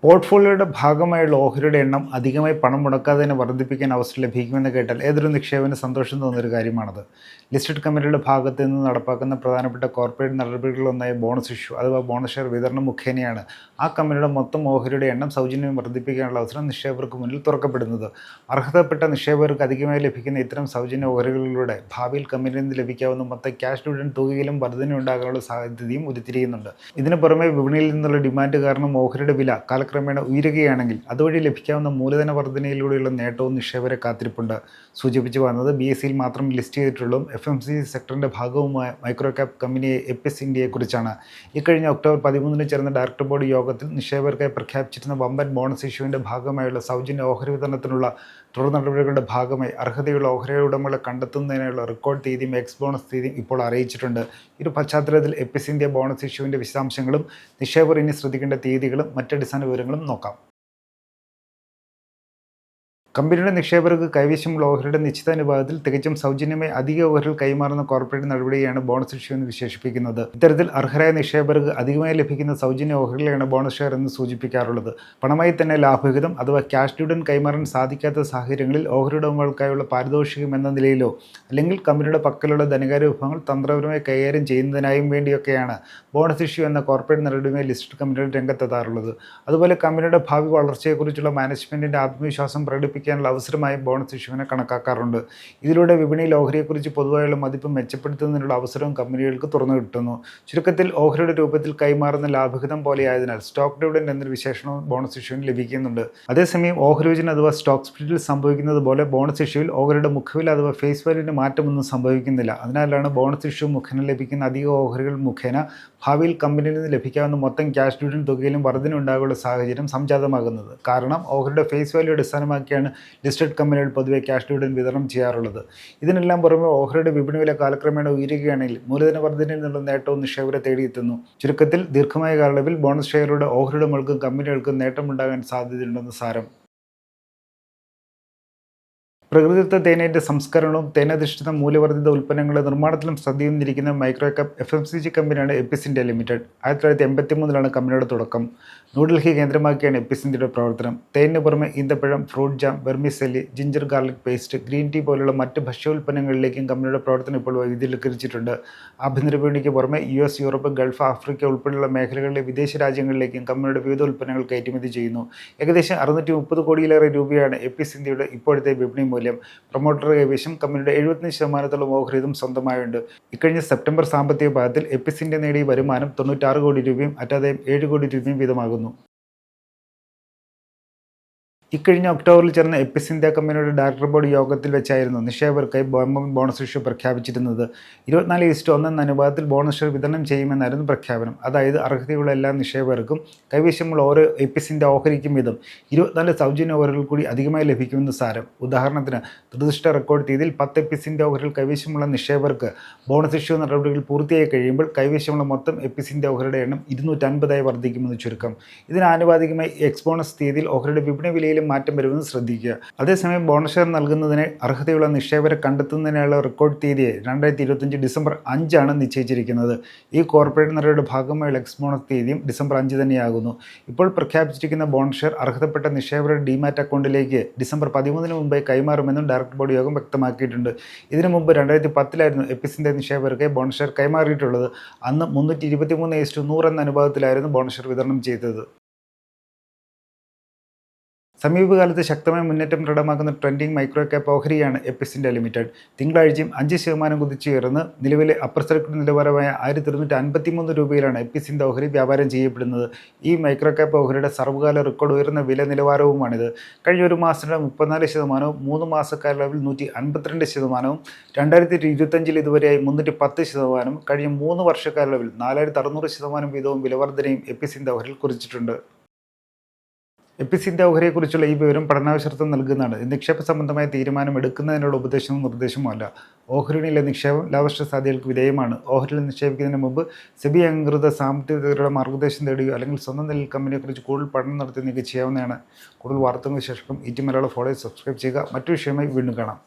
പോർട്ട്ഫോളിയോയുടെ ഭാഗമായുള്ള ഓഹരിയുടെ എണ്ണം അധികമായി പണം മുടക്കാതെ തന്നെ വർദ്ധിപ്പിക്കാൻ അവസരം ലഭിക്കുമെന്ന് കേട്ടാൽ ഏതൊരു നിക്ഷേപകന് സന്തോഷം തോന്നുന്നൊരു കാര്യമാണത്. ലിസ്റ്റഡ് കമ്പനിയുടെ ഭാഗത്ത് നിന്ന് നടപ്പാക്കുന്ന പ്രധാനപ്പെട്ട കോർപ്പറേറ്റ് നടപടികളൊന്നായ ബോണസ് ഇഷ്യൂ അഥവാ ബോണസ് ഷെയർ വിതരണം മുഖേനയാണ് ആ കമ്പനിയുടെ മൊത്തം ഓഹരിയുടെ എണ്ണം സൗജന്യം വർദ്ധിപ്പിക്കാനുള്ള അവസരം നിക്ഷേപകർക്ക് മുന്നിൽ തുറക്കപ്പെടുന്നത്. അർഹതപ്പെട്ട നിക്ഷേപകർക്ക് അധികമായി ലഭിക്കുന്ന ഇത്തരം സൗജന്യ ഓഹരികളിലൂടെ ഭാവിയിൽ കമ്പനിയിൽ നിന്ന് ലഭിക്കാവുന്ന മൊത്തം ക്യാഷ് ഡിവിഡൻഡ് തുകയിലും വർധനയുണ്ടാകാനുള്ള സാധ്യതയും ഉരുത്തിരിയുന്നുണ്ട്. ഇതിന് പുറമെ വിപണിയിൽ നിന്നുള്ള ഡിമാൻഡ് കാരണം ഓഹരിയുടെ വില കാലക്രമേണ ഉയരുകയാണെങ്കിൽ അതുവഴി ലഭിക്കാവുന്ന മൂലധന വർധനയിലൂടെയുള്ള നേട്ടവും നിക്ഷേപകരെ കാത്തിരിപ്പുണ്ട്. സൂചിപ്പിച്ചു വന്നത് BSEയിൽ മാത്രം ലിസ്റ്റ് ചെയ്തിട്ടുള്ള FMCG സെക്ടറിൻ്റെ ഭാഗവുമായ മൈക്രോ ക്യാപ് കമ്പനിയെ എപ്പിസ് ഇന്ത്യയെക്കുറിച്ചാണ്. ഇക്കഴിഞ്ഞ ഒക്ടോബർ 13 ചേർന്ന ഡയറക്ടർ ബോർഡ് യോഗത്തിൽ നിക്ഷേപകർക്കായി പ്രഖ്യാപിച്ചിരുന്ന വമ്പൻ ബോണസ് ഇഷ്യൂവിൻ്റെ ഭാഗമായുള്ള സൗജന്യ ഓഹരി വിതരണത്തിനുള്ള തുടർ നടപടികളുടെ ഭാഗമായി അർഹതയുള്ള ഓഹരി ഉടമകളെ കണ്ടെത്തുന്നതിനുള്ള റെക്കോർഡ് തീയതിയും എക്സ് ബോണസ് തീയതിയും ഇപ്പോൾ അറിയിച്ചിട്ടുണ്ട്. ഈ പശ്ചാത്തലത്തിൽ എപ്പിസ് ഇന്ത്യ ബോണസ് ഇഷ്യൂവിൻ്റെ വിശദാംശങ്ങളും നിക്ഷേപകർ ഇനി ശ്രദ്ധിക്കേണ്ട തീയതികളും മറ്റടിസ്ഥാന വിവരങ്ങളും നോക്കാം. കമ്പനിയുടെ നിക്ഷേപകർക്ക് കൈവശമുള്ള ഓഹരിയുടെ നിശ്ചിത അനുപാതത്തിൽ തികച്ചും സൗജന്യമായി അധിക ഓഹരികൾ കൈമാറുന്ന കോർപ്പറേറ്റ് നടപടിയാണ് ബോണസ് ഇഷ്യൂ എന്ന് വിശേഷിപ്പിക്കുന്നത്. ഇത്തരത്തിൽ അർഹരായ നിക്ഷേപകർക്ക് അധികമായി ലഭിക്കുന്ന സൗജന്യ ഓഹരികളെയാണ് ബോണസ് ഷെയർ എന്ന് സൂചിപ്പിക്കാറുള്ളത്. പണമായി തന്നെ ലാഭവിഹിതം അഥവാ ക്യാഷ് ഡിവിഡൻഡ് കൈമാറാൻ സാധിക്കാത്ത സാഹചര്യങ്ങളിൽ ഓഹരി ഉടമകൾക്കായുള്ള പാരിതോഷികം എന്ന നിലയിലോ അല്ലെങ്കിൽ കമ്പനിയുടെ പക്കലുള്ള ധനകാര്യ വിഭവങ്ങൾ തന്ത്രപരമായി കൈകാര്യം ചെയ്യുന്നതിനായും വേണ്ടിയൊക്കെയാണ് ബോണസ് ഇഷ്യൂ എന്ന കോർപ്പറേറ്റ് നടപടിയുമായി ലിസ്റ്റഡ് കമ്പനികൾ രംഗത്തെത്താറുള്ളത്. അതുപോലെ കമ്പനിയുടെ ഭാവി വളർച്ചയെക്കുറിച്ചുള്ള മാനേജ്മെൻറ്റിൻ്റെ ആത്മവിശ്വാസം പ്രകടിപ്പിക്കാനുള്ള അവസരമായി ബോണസ് ഇഷ്യൂവിനെ കണക്കാക്കാറുണ്ട്. ഇതിലൂടെ വിപണിയിൽ ഓഹരിയെക്കുറിച്ച് പൊതുവായുള്ള മതിപ്പ് മെച്ചപ്പെടുത്തുന്നതിനുള്ള അവസരവും കമ്പനികൾക്ക് തുറന്നു കിട്ടുന്നു. ചുരുക്കത്തിൽ ഓഹരിയുടെ രൂപത്തിൽ കൈമാറുന്ന ലാഭവിഹിതം പോലെയായതിനാൽ സ്റ്റോക്ക് ഡിവിഡൻഡ് എന്നൊരു വിശേഷണവും ബോണസ് ഇഷ്യൂവിന് ലഭിക്കുന്നുണ്ട്. അതേസമയം ഓഹരി വിഭജനം അഥവാ സ്റ്റോക്ക് സ്പ്ലിറ്റിൽ സംഭവിക്കുന്നത് പോലെ ബോണസ് ഇഷ്യൂവിൽ ഓഹരിയുടെ മുഖവില അഥവാ ഫേസ് വാല്യൂവിന് മാറ്റമൊന്നും സംഭവിക്കുന്നില്ല. അതിനാലാണ് ബോണസ് ഇഷ്യൂ മുഖേന ലഭിക്കുന്ന അധിക ഓഹരികൾ മുഖേന ഭാവിയിൽ കമ്പനിയിൽ നിന്ന് ലഭിക്കാവുന്ന മൊത്തം ക്യാഷ് ഡിവിഡൻഡ് തുകയിലും വർധന ഉണ്ടാകാനുള്ള സാഹചര്യം സംജാതമാകുന്നത്. കാരണം ഓഹരിയുടെ ഫേസ് വാല്യൂ അടിസ്ഥാനമാക്കിയാണ് ലിസ്റ്റഡ് കമ്പനികൾ പൊതുവെ ക്യാഷ് ഡിവിഡൻഡ് വിതരണം ചെയ്യാറുള്ളത്. ഇതിനെല്ലാം പുറമെ ഓഹരിയുടെ വിപണി വില കാലക്രമേണ ഉയരുകയാണെങ്കിൽ മൂലധന വർധനയിൽ നിന്നുള്ള നേട്ടവും നിക്ഷേപകരെ തേടിയെത്തുന്നു. ചുരുക്കത്തിൽ ദീർഘമായ കാലയളവിൽ ബോണസ് ഷെയറുകളുടെ ഓഹരി ഉടമകൾക്കും കമ്പനികൾക്കും നേട്ടമുണ്ടാകാൻ സാധ്യതയുണ്ടെന്ന് സാരം. പ്രകൃതിദത്ത തേനീൻ്റെ സംസ്കരണവും തേനധിഷ്ഠിത മൂല്യവർദ്ധിത ഉൽപ്പന്നങ്ങളുടെ നിർമ്മാണത്തിലും ശ്രദ്ധയുന്നിരിക്കുന്ന മൈക്രോ ക്യാപ് FMCG കമ്പനിയാണ് എപ്പിസ് ഇന്ത്യ ലിമിറ്റഡ്. 1983 കമ്പനിയുടെ തുടക്കം. ന്യൂഡൽഹി കേന്ദ്രമാക്കിയാണ് എപ്പിസ് ഇന്ത്യയുടെ പ്രവർത്തനം. തേനിന് പുറമെ ഈന്തപ്പഴം, fruit jam, vermicelli, ginger garlic paste, green tea പോലുള്ള മറ്റ് ഭക്ഷ്യോൽപ്പന്നങ്ങളിലേക്കും കമ്പനിയുടെ പ്രവർത്തനം ഇപ്പോൾ വൈവിധ്യവൽക്കരിച്ചിട്ടുണ്ട്. ആഭ്യന്തര വിപണിക്ക് പുറമെ US, യൂറോപ്പ്, ഗൾഫ്, ആഫ്രിക്ക ഉൾപ്പെടെയുള്ള മേഖലകളിലെ വിദേശ രാജ്യങ്ങളിലേക്കും കമ്പനിയുടെ വിവിധ ഉൽപ്പന്നങ്ങൾ കയറ്റുമതി ചെയ്യുന്നു. ഏകദേശം 630 കോടിയിലേറെ രൂപയാണ് എപ്പിസ് ഇന്ത്യയുടെ ഇപ്പോഴത്തെ വിപണി മൂല്യം. പ്രൊമോട്ടർ കൈവശം കമ്പനിയുടെ 75% ഓഹരിയും സ്വന്തമായുണ്ട്. ഇക്കഴിഞ്ഞ സെപ്റ്റംബർ സാമ്പത്തിക പാദത്തിൽ എപ്പിസ് ഇന്ത്യ നേടിയ വരുമാനം 96 കോടി രൂപയും അറ്റാദായം 7 കോടി രൂപയും വീതമാകുന്നു. ഇക്കഴിഞ്ഞ ഒക്ടോബറിൽ ചേർന്ന എപ്പിസ് ഇന്ത്യ കമ്പനിയുടെ ഡയറക്ടർ ബോർഡ് യോഗത്തിൽ വെച്ചായിരുന്നു നിക്ഷേപകർക്കായി ബോണസ് ഇഷ്യൂ പ്രഖ്യാപിച്ചിരുന്നത്. 24:1 എന്ന അനുപാതത്തിൽ ബോണസ് ഷെയർ വിതരണം ചെയ്യുമെന്നായിരുന്നു പ്രഖ്യാപനം. അതായത് അർഹതയുള്ള എല്ലാ നിക്ഷേപകർക്കും കൈവശമുള്ള ഓരോ എപ്പിസ് ഇന്ത്യ ഓഹരിക്കും വീതം 24 സൗജന്യ ഓഹരികൾ കൂടി അധികമായി ലഭിക്കുമെന്ന് സാരം. ഉദാഹരണത്തിന് നിർദ്ദിഷ്ട റെക്കോർഡ് തീയതിയിൽ 10 എപ്പിസ് ഇന്ത്യ ഓഹരികൾ കൈവശമുള്ള നിക്ഷേപകർക്ക് ബോണസ് ഇഷ്യൂ നടപടികൾ പൂർത്തിയായി കഴിയുമ്പോൾ കൈവശമുള്ള മൊത്തം എപ്പിസ് ഇന്ത്യ ഓഹരിയുടെ എണ്ണം 250 വർദ്ധിക്കുമെന്ന് ചുരുക്കം. ഇതിന് ആനുപാതികമായി എക്സ് ബോണസ് തീയതിയിൽ ഓഹരിയുടെ വിപണി വിലയിൽ മാറ്റം വരുമെന്ന് ശ്രദ്ധിക്കുക. അതേസമയം ബോണസ് ഷെയർ നൽകുന്നതിന് അർഹതയുള്ള നിക്ഷേപകരെ കണ്ടെത്തുന്നതിനുള്ള റെക്കോർഡ് തീയതിയെ 2025 ഡിസംബർ 5 നിശ്ചയിച്ചിരിക്കുന്നത്. ഈ കോർപ്പറേറ്റ് നടപടിയുടെ ഭാഗമായുള്ള എക്സ് ബോണസ് തീയതിയും ഡിസംബർ 5 തന്നെയാകുന്നു. ഇപ്പോൾ പ്രഖ്യാപിച്ചിരിക്കുന്ന ബോണസ് ഷെയർ അർഹതപ്പെട്ട നിക്ഷേപകരുടെ ഡിമാറ്റ് അക്കൗണ്ടിലേക്ക് ഡിസംബർ 13 മുമ്പായി കൈമാറുമെന്നും ഡയറക്ടർ ബോർഡ് യോഗം വ്യക്തമാക്കിയിട്ടുണ്ട്. ഇതിനു മുമ്പ് 2010 എപ്പിസ് ഇന്ത്യ നിക്ഷേപകർക്ക് ബോണസ് ഷെയർ കൈമാറിയിട്ടുള്ളത്. അന്ന് 323:100 എന്ന അനുപാതത്തിലായിരുന്നു ബോണസ് ഷെയർ വിതരണം ചെയ്തത്. സമീപകാലത്ത് ശക്തമായ മുന്നേറ്റം പ്രകടമാക്കുന്ന ട്രെൻഡിംഗ് മൈക്രോ ക്യാപ് ഓഹരിയാണ് എപ്പിസ് ഇന്ത്യ ലിമിറ്റഡ്. തിങ്കളാഴ്ചയും 5% കുതിച്ചുയർന്ന് നിലവിലെ അപ്പർ സർക്യൂട്ട് നിലവാരമായ 1253 രൂപയിലാണ് എപ്പിസ് ഇന്ത്യ ഓഹരി വ്യാപാരം ചെയ്യപ്പെടുന്നത്. ഈ മൈക്രോ ക്യാപ് ഓഹരിയുടെ സർവ്വകാല റെക്കോർഡ് ഉയർന്ന വില നിലവാരവുമാണിത്. കഴിഞ്ഞ ഒരു മാസത്തിലെ 34%, 3 മാസക്കാലയളവിൽ 152%, 2025 ഇതുവരെയായി 310%, കഴിഞ്ഞ 3 വർഷക്കാലയളവിൽ 4600% വീതവും വിലവർധനയും എപ്പിസ് ഇന്ത്യ ഓഹരിയിൽ കുറിച്ചിട്ടുണ്ട്. എപ്പിസ് ഇന്ത്യ ഓഹരിയെക്കുറിച്ചുള്ള ഈ വിവരം പഠനാവശ്യത്വം നൽകുന്നതാണ്. നിക്ഷേപ സംബന്ധമായ തീരുമാനം എടുക്കുന്നതിനുള്ള ഉപദേശവും നിർദ്ദേശമോ അല്ല. ഓഹരിയിലെ നിക്ഷേപം ലാഭനഷ്ട സാധ്യതകൾക്ക് വിധേയമാണ്. ഓഹരിയിൽ നിക്ഷേപിക്കുന്നതിന് മുമ്പ് സെബി അംഗീകൃത സാമ്പത്തിക വിദഗ്ധരുടെ മാർഗ്ഗനിർദ്ദേശം തേടുകയോ അല്ലെങ്കിൽ സ്വന്തം നിലയിൽ കമ്പനിയെക്കുറിച്ച് കൂടുതൽ പഠനം നടത്തി നിങ്ങൾക്ക് ചെയ്യാവുന്നതാണ്. കൂടുതൽ വാർത്തകളും വിശേഷങ്ങളും ET മലയാളം ഫോളോ സബ്സ്ക്രൈബ് ചെയ്യുക. മറ്റൊരു വിഷയമായി വീണ്ടും കാണാം.